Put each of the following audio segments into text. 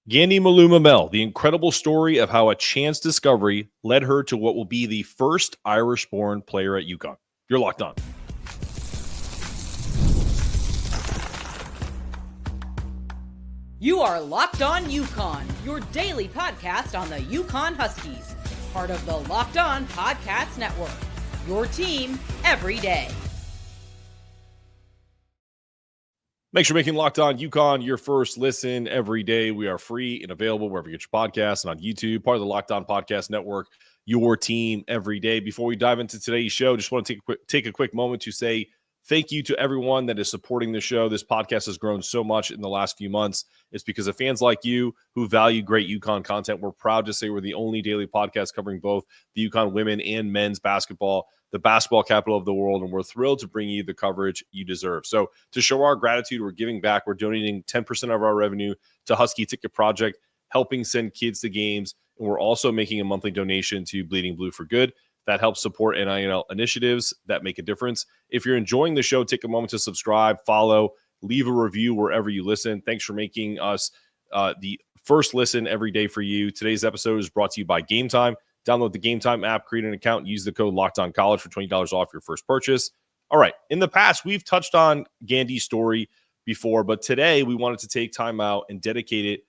Gandy Malou Mamel, the incredible story of how a chance discovery led her to what will be the first Irish-born player at UConn. You're locked on. You are Locked On UConn, your daily podcast on the UConn Huskies, part of the Locked On Podcast Network, your team every day. Make sure you're making Locked On UConn your first listen every day. We are free and available wherever you get your podcasts and on YouTube, part of the Locked On Podcast Network, your team every day. Before we dive into today's show, just want to take a quick moment to say thank you to everyone that is supporting the show. This podcast has grown so much in the last few months. It's because of fans like you who value great UConn content. We're proud to say we're the only daily podcast covering both the UConn women and men's basketball, the basketball capital of the world, and we're thrilled to bring you the coverage you deserve. So to show our gratitude, we're giving back. We're donating 10% of our revenue to Husky Ticket Project, helping send kids to games, and we're also making a monthly donation to Bleeding Blue for Good. That helps support NIL initiatives that make a difference. If you're enjoying the show, take a moment to subscribe, follow, leave a review wherever you listen. Thanks for making us the first listen every day for you. Today's episode is brought to you by GameTime. Download the GameTime app, create an account, use the code LOCKEDONCollege for $20 off your first purchase. All right. In the past, we've touched on Gandy's story before, but today we wanted to take time out and dedicate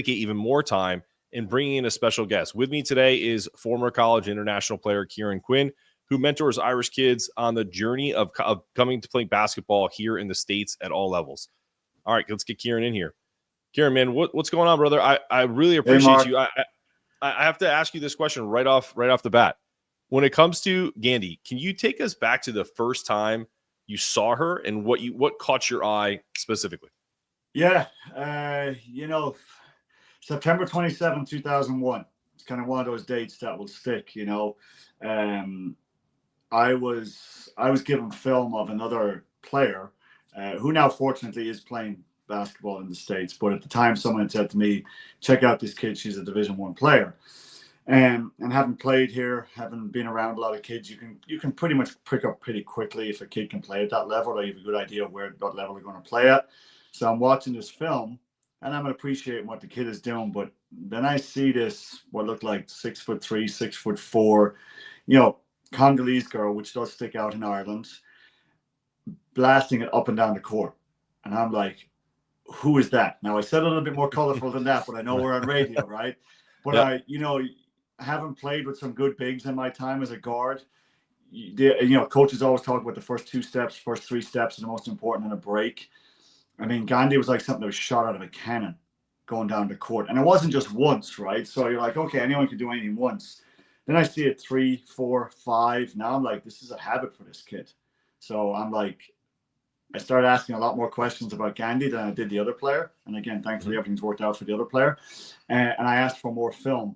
even more time in bringing in a special guest. With me today is former college international player Kieran Quinn, who mentors Irish kids on the journey of coming to play basketball here in the States at all levels. All right, let's get Kieran in here. Kieran, man, what's going on, brother? I really appreciate you. I have to ask you this question right off the bat. When it comes to Gandy, can you take us back to the first time you saw her and what caught your eye specifically? Yeah, September 27, 2001. It's kind of one of those dates that will stick, I was given film of another player who now fortunately is playing basketball in the States. But at the time, someone had said to me, check out this kid. She's a Division I player. And having played here, having been around a lot of kids, you can pretty much pick up pretty quickly if a kid can play at that level, or you have a good idea of what level they're going to play at. So I'm watching this film, and I'm appreciating what the kid is doing. But then I see this, what looked like 6'3", 6'4", Congolese girl, which does stick out in Ireland, blasting it up and down the court. And I'm like, who is that? Now, I said a little bit more colorful than that, but I know we're on radio, right? But yep. I haven't played with some good bigs in my time as a guard. Coaches always talk about the first 2 steps, first 3 steps are the most important in a break. I mean, Gandy was like something that was shot out of a cannon going down the court. And it wasn't just once, right? So you're like, okay, anyone can do anything once. Then I see it 3, 4, 5. Now I'm like, this is a habit for this kid. So I'm like, I started asking a lot more questions about Gandy than I did the other player. And again, thankfully, everything's worked out for the other player. And I asked for more film.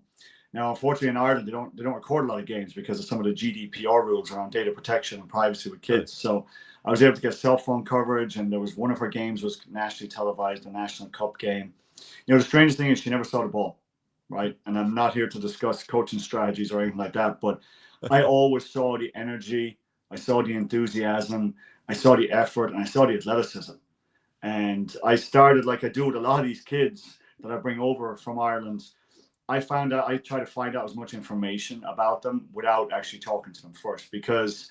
Now, unfortunately, in Ireland, they don't record a lot of games because of some of the GDPR rules around data protection and privacy with kids. So I was able to get cell phone coverage, and there was one of her games was nationally televised, the National Cup game. The strangest thing is she never saw the ball, right? And I'm not here to discuss coaching strategies or anything like that, but I always saw the energy, I saw the enthusiasm, I saw the effort, and I saw the athleticism. And I started, like I do with a lot of these kids that I bring over from Ireland, I try to find out as much information about them without actually talking to them first, because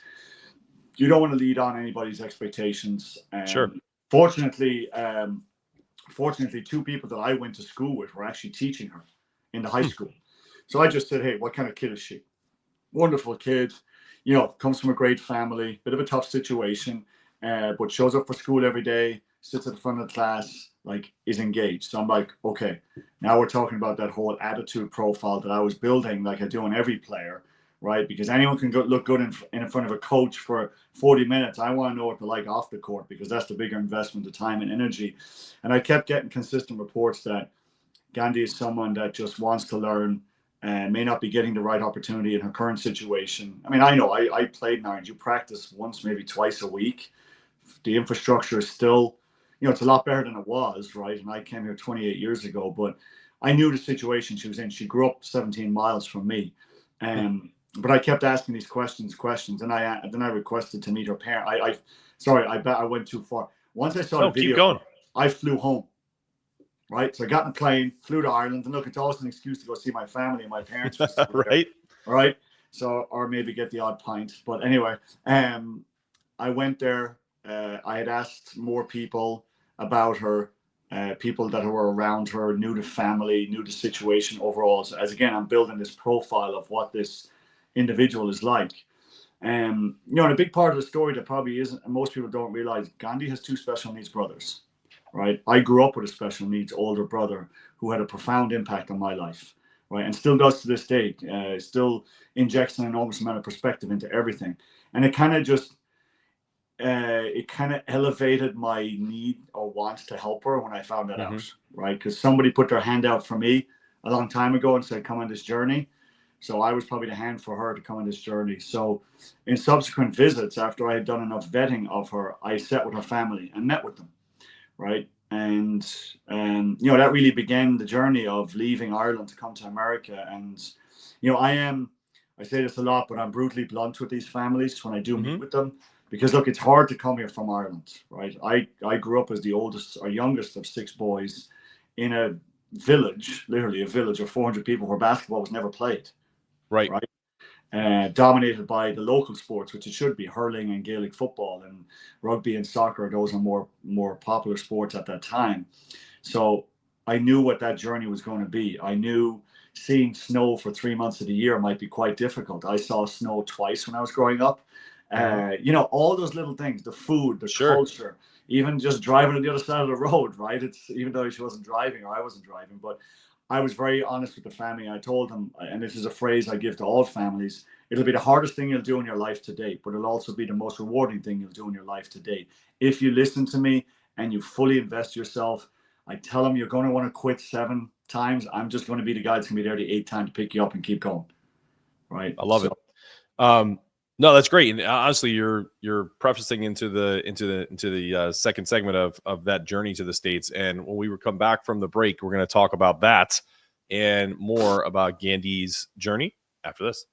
you don't want to lead on anybody's expectations. Sure. Fortunately, 2 people that I went to school with were actually teaching her in the high school. So I just said, hey, what kind of kid is she? Wonderful kid, comes from a great family, bit of a tough situation, but shows up for school every day, sits at the front of the class, is engaged. So I'm like, okay, now we're talking about that whole attitude profile that I was building, like I do on every player, right? Because anyone can look good in front of a coach for 40 minutes. I want to know what they're like off the court, because that's the bigger investment of time and energy. And I kept getting consistent reports that Gandy is someone that just wants to learn and may not be getting the right opportunity in her current situation. I mean, I know I played in Ireland. You practice once, maybe twice a week. The infrastructure is still, it's a lot better than it was, right? And I came here 28 years ago, but I knew the situation she was in. She grew up 17 miles from me. But I kept asking these questions, and then I requested to meet her parent. I bet I went too far. Once I saw the video, keep going. I flew home. right? So I got in a plane, flew to Ireland, and look, it's always an excuse to go see my family and my parents. Right. All right. So, or maybe get the odd pint. But anyway, I went there. I had asked more people about her, people that were around her, knew the family, knew the situation overall. So as again, I'm building this profile of what this individual is like. You know, and a big part of the story that probably isn't, and most people don't realize, Gandhi has 2 special needs brothers, right? I grew up with a special needs older brother who had a profound impact on my life, right? And still does to this day, still injects an enormous amount of perspective into everything. And it kind of just, it kind of elevated my need or want to help her when I found that out, right? Because somebody put their hand out for me a long time ago and said, come on this journey. So I was probably the hand for her to come on this journey. So in subsequent visits, after I had done enough vetting of her, I sat with her family and met with them, right? And you know, that really began the journey of leaving Ireland to come to America. And, you know, I say this a lot, but I'm brutally blunt with these families when I do meet with them. Because look, it's hard to come here from Ireland, right? I grew up as the oldest or youngest of 6 boys in a village, literally a village of 400 people where basketball was never played. Right. Dominated by the local sports, which it should be, hurling and Gaelic football and rugby and soccer. Those are more popular sports at that time. So I knew what that journey was going to be. I knew seeing snow for 3 months of the year might be quite difficult. I saw snow twice when I was growing up. You know, all those little things, the food, the culture, even just driving on the other side of the road, right? It's even though she wasn't driving or I wasn't driving, but I was very honest with the family. I told them, and this is a phrase I give to all families, it'll be the hardest thing you'll do in your life to date, but it'll also be the most rewarding thing you'll do in your life to date. If you listen to me and you fully invest yourself, I tell them you're going to want to quit 7 times. I'm just going to be the guy that's going to be there the 8th time to pick you up and keep going. Right. I love it. No, that's great. And honestly, you're prefacing into the second segment of that journey to the States. And when we come back from the break, we're going to talk about that and more about Gandy's journey after this.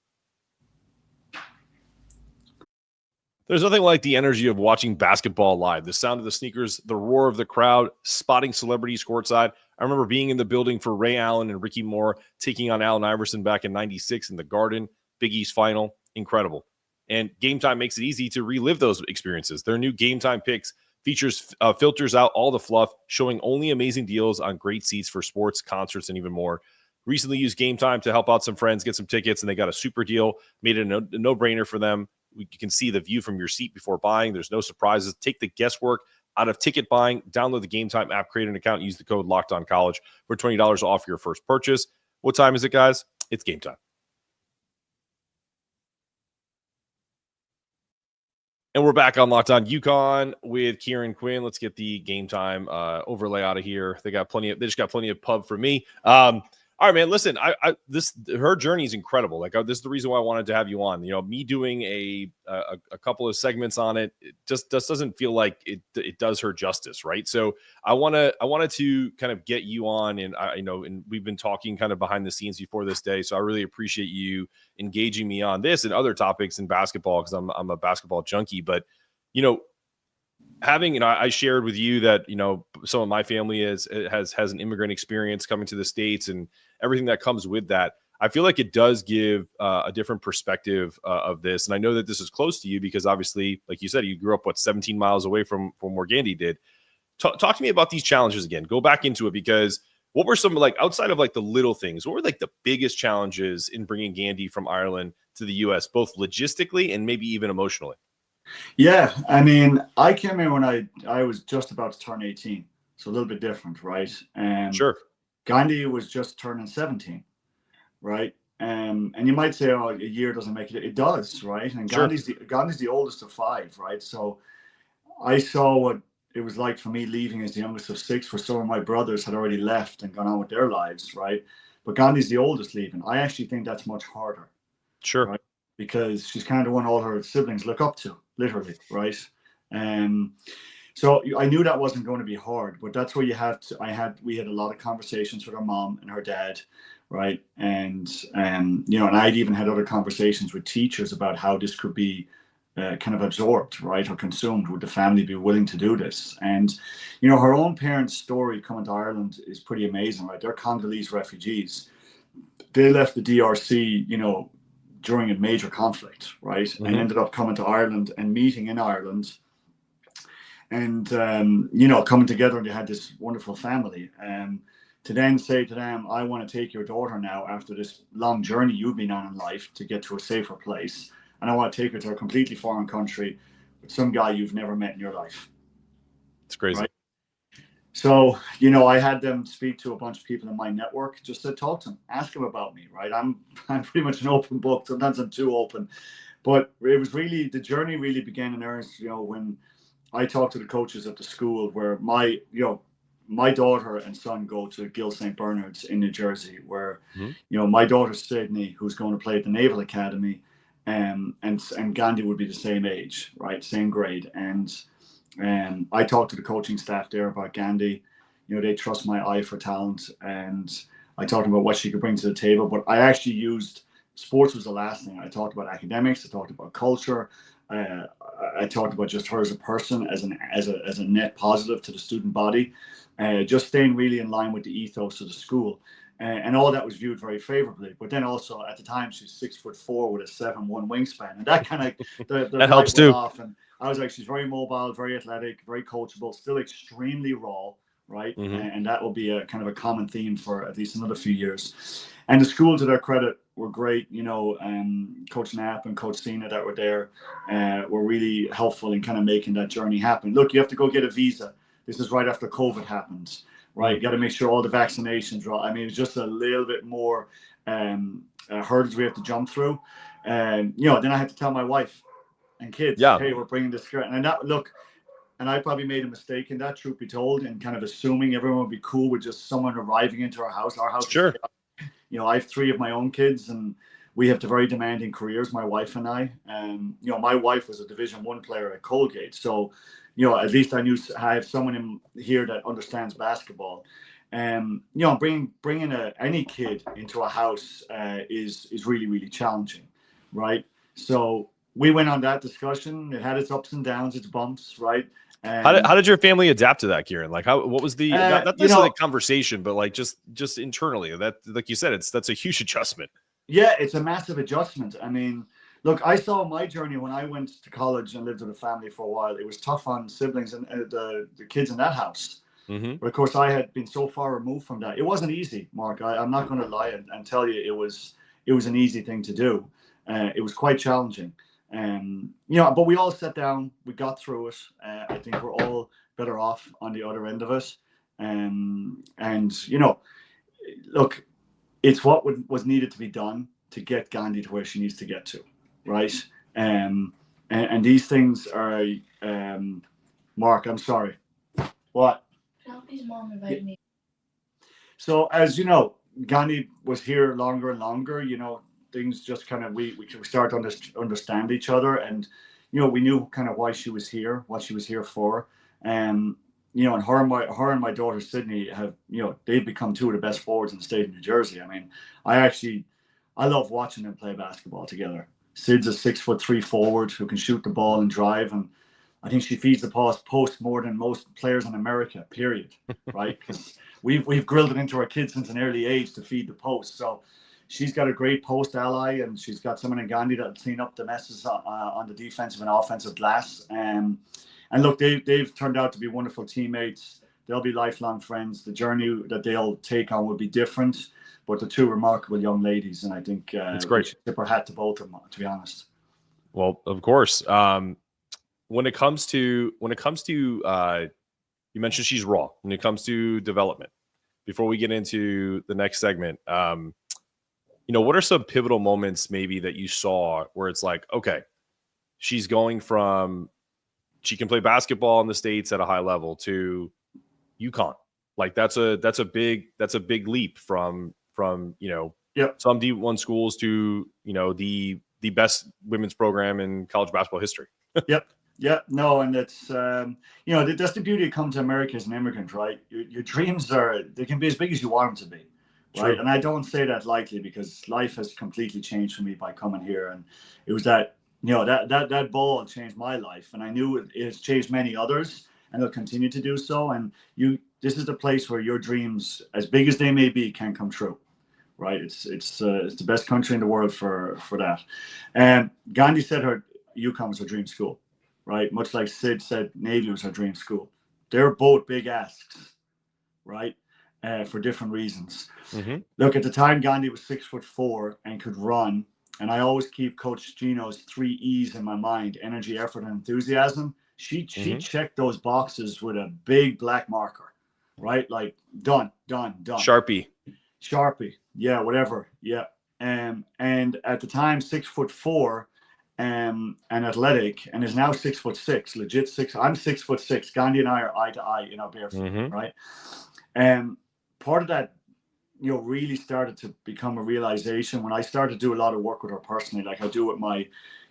There's nothing like the energy of watching basketball live. The sound of the sneakers, the roar of the crowd, spotting celebrities courtside. I remember being in the building for Ray Allen and Ricky Moore taking on Allen Iverson back in '96 in the Garden, Big East final. Incredible. And GameTime makes it easy to relive those experiences. Their new GameTime Picks features filters out all the fluff, showing only amazing deals on great seats for sports, concerts, and even more. Recently used GameTime to help out some friends get some tickets, and they got a super deal, made it a no-brainer for them. You can see the view from your seat before buying. There's no surprises. Take the guesswork out of ticket buying. Download the GameTime app, create an account, use the code LOCKEDONCollege for $20 off your first purchase. What time is it, guys? It's game time. And we're back on Locked On UConn with Kieran Quinn. Let's get the GameTime overlay out of here. They just got plenty of pub for me. All right, man. Listen, her journey is incredible. Like, this is the reason why I wanted to have you on. You know, me doing a couple of segments on it, just doesn't feel like it does her justice, right? So I wanted to kind of get you on, and and we've been talking kind of behind the scenes before this day. So I really appreciate you engaging me on this and other topics in basketball, because I'm a basketball junkie. But having, I shared with you that, some of my family has an immigrant experience coming to the States and everything that comes with that. I feel like it does give a different perspective of this. And I know that this is close to you because obviously, like you said, you grew up, 17 miles away from where Gandy did. Talk to me about these challenges again. Go back into it, because what were some, outside of the little things, what were the biggest challenges in bringing Gandy from Ireland to the U.S., both logistically and maybe even emotionally? Yeah, I mean, I came here when I was just about to turn 18, so a little bit different, right? Sure. Gandhi was just turning 17, right? And you might say, oh, a year doesn't make it. It does, right? And Sure. Gandhi's the oldest of 5, right? So I saw what it was like for me leaving as the youngest of 6, where some of my brothers had already left and gone on with their lives, right? But Gandhi's the oldest leaving. I actually think that's much harder. Sure. Right? Because she's kind of the one all her siblings look up to, literally, right? So I knew that wasn't going to be hard, but that's where we had a lot of conversations with her mom and her dad, right? And I'd even had other conversations with teachers about how this could be kind of absorbed, right, or consumed? Would the family be willing to do this? And, you know, her own parents' story coming to Ireland is pretty amazing, right? They're Congolese refugees. They left the DRC, you know, during a major conflict, right, and ended up coming to Ireland and meeting in Ireland, and you know, coming together, and they had this wonderful family. To then say to them, I want to take your daughter now after this long journey you've been on in life to get to a safer place, and I want to take her to a completely foreign country with some guy you've never met in your life. It's crazy. Right? So, you know, I had them speak to a bunch of people in my network just to talk to them, ask them about me, right? I'm pretty much an open book. Sometimes I'm too open. But it was really, the journey really began in earnest, you know, when I talked to the coaches at the school where my daughter and son go to Gill St. Bernard's in New Jersey, where, you know, my daughter Sydney, who's going to play at the Naval Academy, and Gandhi would be the same age, right? Same grade. And I talked to the coaching staff there about Gandy. You know, they trust my eye for talent, and I talked about what she could bring to the table. But I actually used sports was the last thing. I talked about academics. I talked about culture. I talked about just her as a person, as a net positive to the student body, just staying really in line with the ethos of the school. And all that was viewed very favorably. But then also at the time, she's 6'4" with a 7'1" wingspan, and that kind of that helps too. Off. And I was like, she's very mobile, very athletic, very coachable, still extremely raw, right? And that will be a kind of a common theme for at least another few years. And the school, to their credit, were great. You know, Coach Knapp and Coach Cena that were there were really helpful in kind of making that journey happen. Look, you have to go get a visa. This is right after COVID happens. Right, you got to make sure all the vaccinations are. I mean, it's just a little bit more hurdles we have to jump through, and you know, then I had to tell my wife and kids, hey, we're bringing this girl, and that look, and I probably made a mistake in that, truth be told, and kind of assuming everyone would be cool with just someone arriving into our house. Our house, sure. You know, I have 3 of my own kids, and we have the very demanding careers, my wife and I. You know, my wife was a Division I player at Colgate, so. You know, at least I knew I have someone in here that understands basketball. You know, bringing any kid into a house is really, really challenging, right? So we went on that discussion. It had its ups and downs, its bumps, right? How did your family adapt to that, Kieran? Like, what was the not necessarily the conversation, but like just internally? That, like you said, that's a huge adjustment. Yeah, it's a massive adjustment. I mean, look, I saw my journey when I went to college and lived with a family for a while. It was tough on siblings and the kids in that house. But of course, I had been so far removed from that. It wasn't easy, Mark. I'm not going to lie and tell you it was an easy thing to do. It was quite challenging. You know, but we all sat down. We got through it. I think we're all better off on the other end of it. And you know, look, it's what was needed to be done to get Gandhi to where she needs to get to. Right. And these things are, Mark, I'm sorry. What? Help his mom invite me. So as you know, Gandhi was here longer and longer, you know, things just kind of, we started to understand each other, and, you know, we knew kind of why she was here, what she was here for. You know, and her and my daughter, Sydney, have, you know, they've become 2 of the best forwards in the state of New Jersey. I mean, I love watching them play basketball together. Sid's a 6'3" forward who can shoot the ball and drive, and I think she feeds the post more than most players in America. Period. Right? Because we've grilled it into our kids since an early age to feed the post. So she's got a great post ally, and she's got someone in Gandhi that'll clean up the messes on the defensive and offensive glass. And look, they've turned out to be wonderful teammates. They'll be lifelong friends. The journey that they'll take on will be different. But they're 2 remarkable young ladies, and I think it's great. We should tip our hat to both of them, to be honest. Well, of course. When it comes to you mentioned she's raw. When it comes to development, before we get into the next segment, you know, what are some pivotal moments maybe that you saw where it's like, okay, she's going from she can play basketball in the States at a high level to UConn. Like that's a big leap from you know, some D1 schools to, you know, the best women's program in college basketball history. No, and it's you know, that's the beauty of coming to America as an immigrant, right? Your dreams they can be as big as you want them to be, right? True. And I don't say that lightly, because life has completely changed for me by coming here, and it was that that ball changed my life, and I knew it has changed many others, and it'll continue to do so. And this is the place where your dreams, as big as they may be, can come true, right? It's the best country in the world for that. And Gandhi said her UConn was her dream school, right? Much like Sid said Navy was her dream school. They're both big asks, right? For different reasons. Mm-hmm. Look, at the time, Gandhi was 6'4" and could run. And I always keep Coach Gino's 3 E's in my mind: energy, effort, and enthusiasm. She checked those boxes with a big black marker, right? Like done. Sharpie. Yeah, whatever. Yeah. And at the time, 6'4", and athletic, and is now 6'6", legit 6. I'm 6'6". Gandhi and I are eye to eye in our bare feet, right? And part of that, really started to become a realization when I started to do a lot of work with her personally, like I do with my,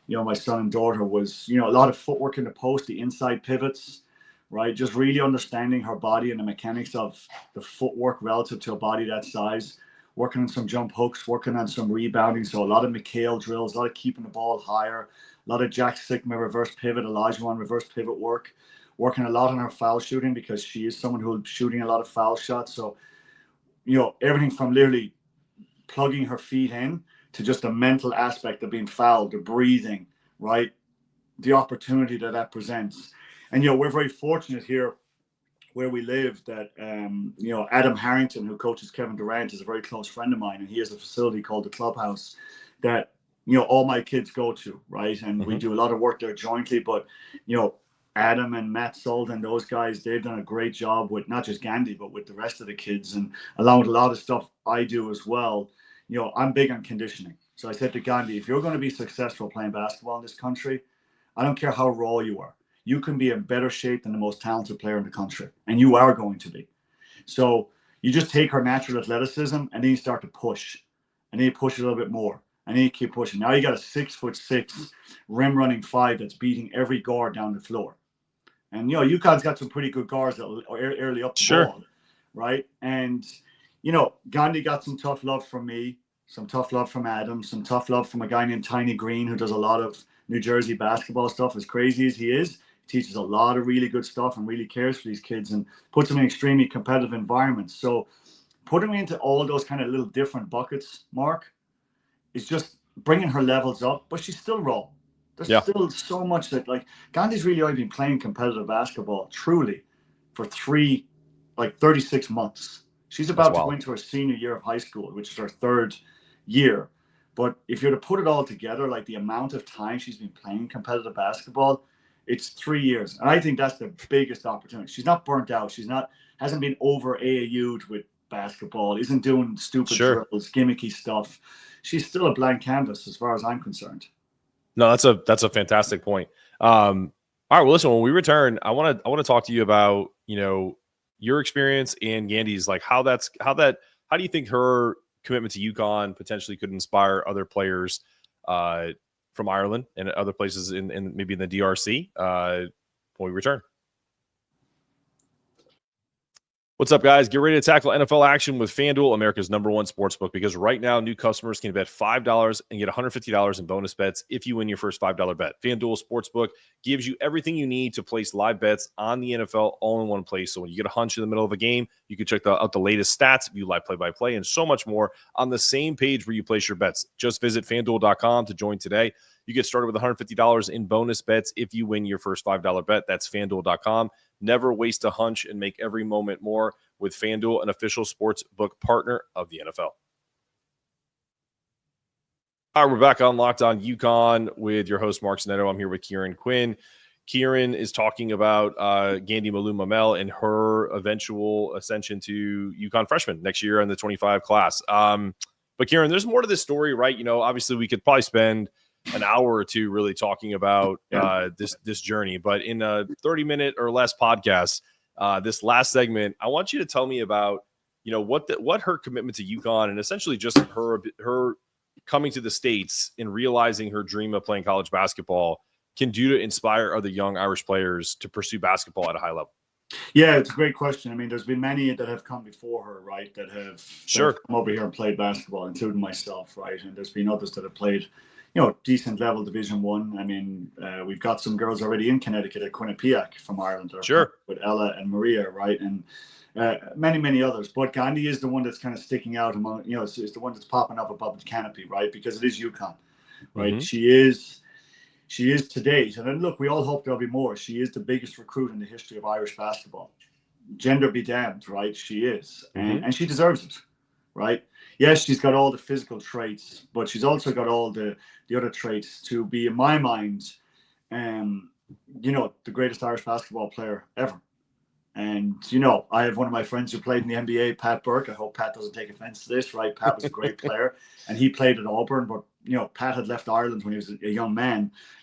my son and daughter, was, a lot of footwork in the post, the inside pivots, right? Just really understanding her body and the mechanics of the footwork relative to a body that size, working on some jump hooks, working on some rebounding. So a lot of McHale drills, a lot of keeping the ball higher, a lot of Jack Sigma reverse pivot, Olajuwon reverse pivot work, working a lot on her foul shooting because she is someone who's shooting a lot of foul shots. So, everything from literally plugging her feet in to just the mental aspect of being fouled, the breathing, right? The opportunity that presents. And, we're very fortunate here where we live that, Adam Harrington, who coaches Kevin Durant, is a very close friend of mine. And he has a facility called the Clubhouse that, all my kids go to, right? And we do a lot of work there jointly. But, Adam and Matt Sullivan, those guys, they've done a great job with not just Gandy, but with the rest of the kids, and along with a lot of stuff I do as well. I'm big on conditioning. So I said to Gandy, if you're going to be successful playing basketball in this country, I don't care how raw you are. You can be in better shape than the most talented player in the country, and you are going to be. So you just take her natural athleticism, and then you start to push, and then you push a little bit more, and then you keep pushing. Now you got a 6'6" rim running 5 that's beating every guard down the floor. And, UConn's got some pretty good guards that early up the ball, right? And, Gandhi got some tough love from me, some tough love from Adam, some tough love from a guy named Tiny Green, who does a lot of New Jersey basketball stuff. As crazy as he is, he teaches a lot of really good stuff and really cares for these kids and puts them in extremely competitive environments. So putting me into all those kind of little different buckets, Mark, is just bringing her levels up, but she's still raw. There's still so much that, like, Gandhi's really only been playing competitive basketball truly for 36 months. She's about to go into her senior year of high school, which is her 3rd year. But if you're to put it all together, like the amount of time she's been playing competitive basketball, it's 3 years. And I think that's the biggest opportunity. She's not burnt out. Hasn't been over AAU'd with basketball, isn't doing stupid drills, gimmicky stuff. She's still a blank canvas as far as I'm concerned. No, that's a fantastic point. All right, well, listen, when we return, I want to talk to you about, your experience and Gandy's, like how do you think her commitment to UConn potentially could inspire other players from Ireland and other places in maybe in the DRC when we return. What's up, guys? Get ready to tackle NFL action with FanDuel, America's #1 sportsbook, because right now new customers can bet $5 and get $150 in bonus bets if you win your first $5 bet. FanDuel Sportsbook gives you everything you need to place live bets on the NFL all in one place. So when you get a hunch in the middle of a game, you can check out the latest stats, view live play-by-play, and so much more on the same page where you place your bets. Just visit FanDuel.com to join today. You get started with $150 in bonus bets if you win your first $5 bet. That's FanDuel.com. Never waste a hunch and make every moment more with FanDuel, an official sports book partner of the NFL. All right, we're back on Locked On UConn with your host, Mark Zanetto. I'm here with Kieran Quinn. Kieran is talking about Gandy Malou Mamel and her eventual ascension to UConn freshman next year in the 25 class. But Kieran, there's more to this story, right? You know, obviously we could probably spend an hour or two really talking about this journey, but in a 30-minute or less podcast, this last segment, I want you to tell me about, you know, what her commitment to UConn and essentially just her coming to the States and realizing her dream of playing college basketball can do to inspire other young Irish players to pursue basketball at a high level. Yeah, it's a great question. I mean, there's been many that have come before her, right, that have come over here and played basketball, including myself, right? And there's been others that have played, decent level Division One. I mean, we've got some girls already in Connecticut at Quinnipiac from Ireland, Sure, with Ella and Maria, right, and many others. But Gandhi is the one that's kind of sticking out among, is the one that's popping up above the canopy, right, because it is UConn, right? She is to date, and then look, we all hope there'll be more. She is the biggest recruit in the history of Irish basketball. Gender be damned, right? She is, and she deserves it, right? Yes, she's got all the physical traits, but she's also got all the other traits to be, in my mind, the greatest Irish basketball player ever. And, I have one of my friends who played in the NBA, Pat Burke. I hope Pat doesn't take offense to this, right? Pat was a great player, and he played at Auburn, but, Pat had left Ireland when he was a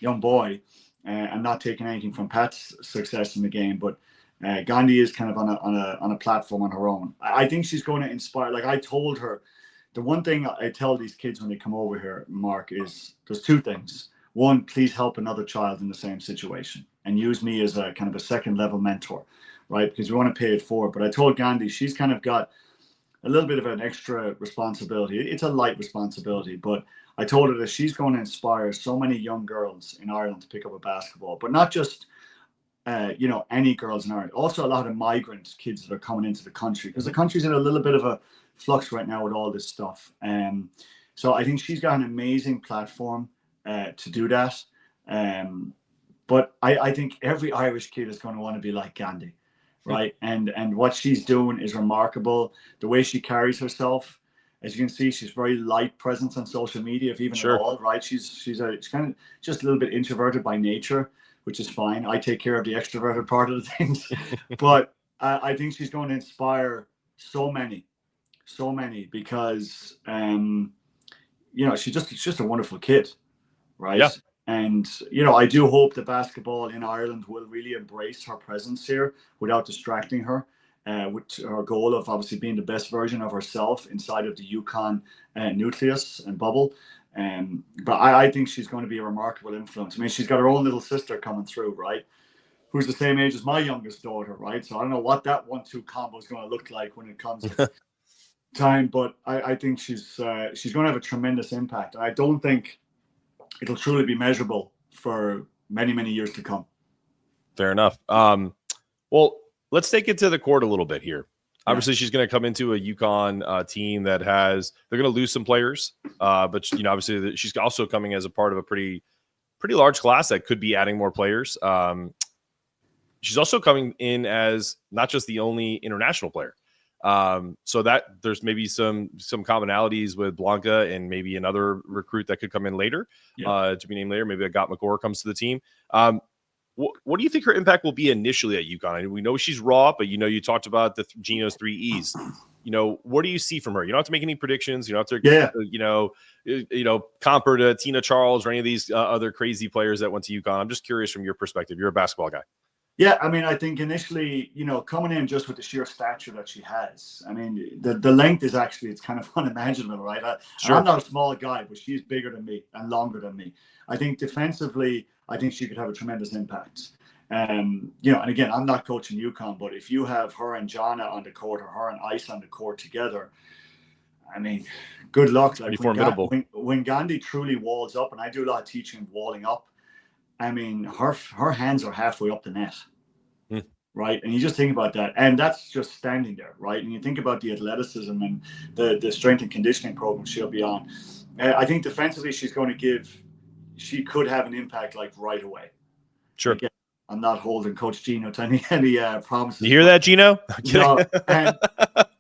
young boy, and not taking anything from Pat's success in the game. But Gandhi is kind of on a platform on her own. I think she's going to inspire. Like I told her, the one thing I tell these kids when they come over here, Mark, is there's two things. One, please help another child in the same situation and use me as a kind of a second level mentor, right? Because we want to pay it forward. But I told Gandhi she's kind of got a little bit of an extra responsibility. It's a light responsibility, but I told her that she's going to inspire so many young girls in Ireland to pick up a basketball, but not just any girls in Ireland. Also, a lot of migrant kids that are coming into the country, because the country's in a little bit of a flux right now with all this stuff. So I think she's got an amazing platform to do that. But I think every Irish kid is going to want to be like Gandhi, right? And what she's doing is remarkable. The way she carries herself, as you can see, she's very light presence on social media, if even at all, right? She's kind of just a little bit introverted by nature, which is fine. I take care of the extroverted part of the things. But I think she's going to inspire so many, because, she's just a wonderful kid, right? Yeah. And, I do hope that basketball in Ireland will really embrace her presence here without distracting her, with her goal of obviously being the best version of herself inside of the UConn nucleus and bubble. But I think she's going to be a remarkable influence. I mean, she's got her own little sister coming through, right? Who's the same age as my youngest daughter, right? So I don't know what that 1-2 combo is going to look like when it comes to time, but I think she's going to have a tremendous impact. And I don't think it'll truly be measurable for many, many years to come. Fair enough. Well, let's take it to the court a little bit here. Obviously, she's going to come into a UConn team that they're going to lose some players, but obviously she's also coming as a part of a pretty large class that could be adding more players. She's also coming in as not just the only international player, so that there's maybe some commonalities with Blanca and maybe another recruit that could come in later, to be named later. Maybe Agat McCord comes to the team. What do you think her impact will be initially at UConn? I mean, we know she's raw, but you talked about Gino's 3 E's. What do you see from her? You don't have to make any predictions. You don't have to, comp her to Tina Charles or any of these other crazy players that went to UConn. I'm just curious from your perspective. You're a basketball guy. Yeah, I mean, I think initially, coming in just with the sheer stature that she has, I mean, the length is actually, it's kind of unimaginable, right? I'm not a small guy, but she's bigger than me and longer than me. I think defensively, I think she could have a tremendous impact. And again, I'm not coaching UConn, but if you have her and Jana on the court or her and Ice on the court together, I mean, good luck. Like formidable. When Gandhi truly walls up, and I do a lot of teaching walling up, I mean, her hands are halfway up the net, right? And you just think about that, and that's just standing there, right? And you think about the athleticism and the strength and conditioning program she'll be on. I think defensively, she could have an impact like right away. Sure. Again, I'm not holding Coach Gino to any promises. You hear that, Gino? No. And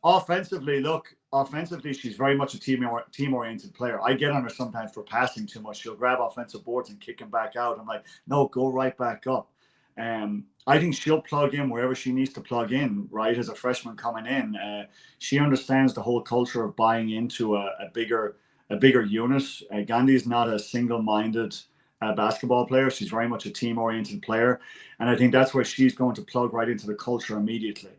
offensively, she's very much a team-oriented player. I get on her sometimes for passing too much. She'll grab offensive boards and kick them back out. I'm like, no, go right back up. I think she'll plug in wherever she needs to plug in, right, as a freshman coming in. She understands the whole culture of buying into a bigger unit. Gandhi is not a single-minded basketball player. She's very much a team-oriented player. And I think that's where she's going to plug right into the culture immediately.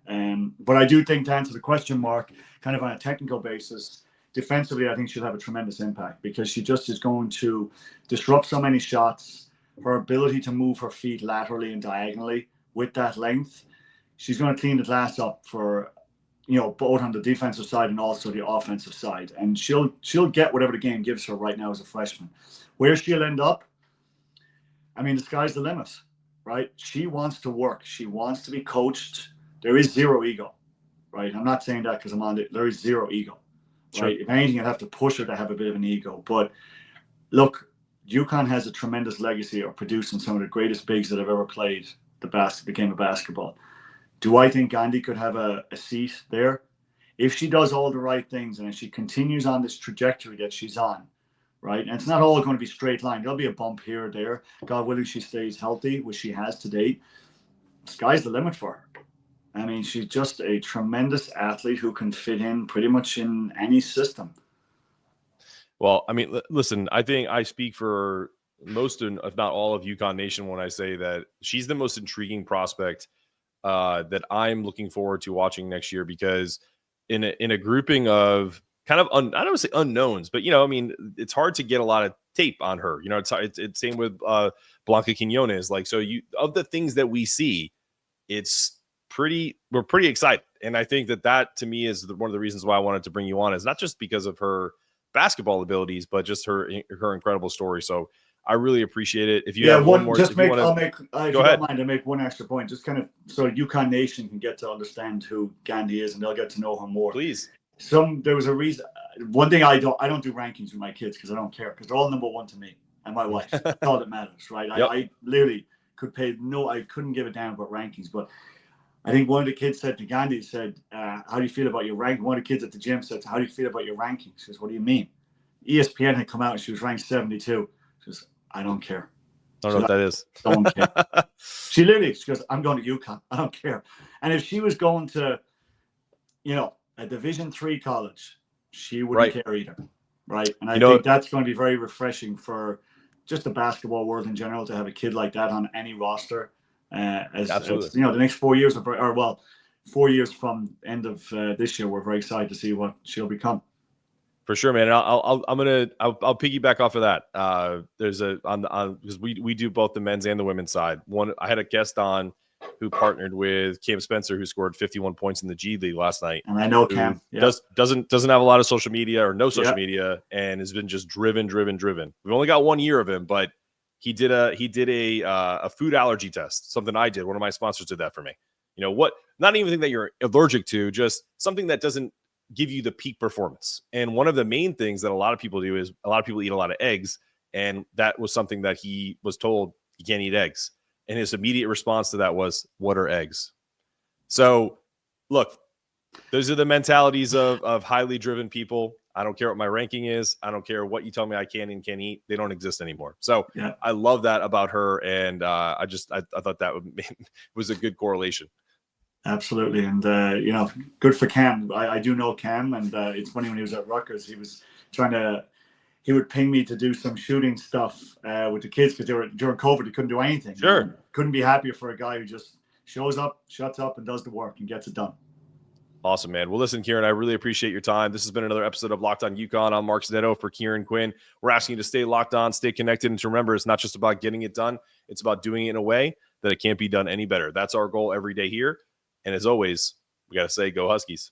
But I do think, to answer the question, Mark, kind of on a technical basis, defensively, I think she'll have a tremendous impact because she just is going to disrupt so many shots. Her ability to move her feet laterally and diagonally with that length, she's going to clean the glass up for, both on the defensive side and also the offensive side. And she'll get whatever the game gives her right now as a freshman. Where she'll end up, I mean, the sky's the limit, right? She wants to work. She wants to be coached. There is zero ego, right? I'm not saying that because I'm on it. There is zero ego, right? If anything, I'd have to push her to have a bit of an ego. But look, UConn has a tremendous legacy of producing some of the greatest bigs that have ever played the game of basketball. Do I think Gandy could have a seat there? If she does all the right things and if she continues on this trajectory that she's on, right? And it's not all going to be straight line. There'll be a bump here or there. God willing, she stays healthy, which she has to date. Sky's the limit for her. I mean, she's just a tremendous athlete who can fit in pretty much in any system. Well, I mean, listen, I think I speak for most, if not all, of UConn Nation when I say that she's the most intriguing prospect that I'm looking forward to watching next year, because in a grouping of kind of I don't want to say unknowns, but I mean, it's hard to get a lot of tape on her. It's same with Blanca Quinones. Like, so of the things that we see, we're pretty excited, and I think that to me is one of the reasons why I wanted to bring you on, is not just because of her basketball abilities, but just her incredible story. So I really appreciate it. If you have one more, just go ahead. Don't mind, I make one extra point, just kind of so UConn Nation can get to understand who Gandy is, and they'll get to know her more. Please. There was a reason. One thing I don't do rankings with my kids because I don't care, because they're all number one to me and my wife. That's all that matters, right? Yep. I literally I couldn't give a damn about rankings. But I think one of the kids said to Gandy, how do you feel about your ranking? One of the kids at the gym said, how do you feel about your rankings? She says, what do you mean? ESPN had come out and she was ranked 72. She says, I don't care. I don't know what that is. Don't care. She goes, I'm going to UConn. I don't care. And if she was going to, a Division III college, she wouldn't care either. Right. And I think that's going to be very refreshing for just the basketball world in general, to have a kid like that on any roster. Absolutely. The next 4 years, 4 years from end of this year, we're very excited to see what she'll become. For sure, man. I'll piggyback off of that. There's because we do both the men's and the women's side. I had a guest on who partnered with Cam Spencer, who scored 51 points in the G League last night. And I know Cam doesn't have a lot of social media or no social media, and has been just driven. We've only got 1 year of him, but he did a food allergy test, something I did. One of my sponsors did that for me. Not even that you're allergic to, just something that doesn't give you the peak performance. And one of the main things that a lot of people do is a lot of people eat a lot of eggs, and that was something that he was told he can't eat eggs. And his immediate response to that was, what are eggs? So look, those are the mentalities of highly driven people. I don't care what my ranking is. I don't care what you tell me I can and can't eat. They don't exist anymore. So I love that about her. And I thought that was a good correlation. Absolutely. And, good for Cam. I do know Cam. And it's funny, when he was at Rutgers, he was he would ping me to do some shooting stuff with the kids, because during COVID, he couldn't do anything. Sure. Couldn't be happier for a guy who just shows up, shuts up, and does the work and gets it done. Awesome, man. Well, listen, Kieran, I really appreciate your time. This has been another episode of Locked On UConn. I'm Mark Snetto for Kieran Quinn. We're asking you to stay locked on, stay connected, and to remember, it's not just about getting it done. It's about doing it in a way that it can't be done any better. That's our goal every day here. And as always, we got to say, go Huskies.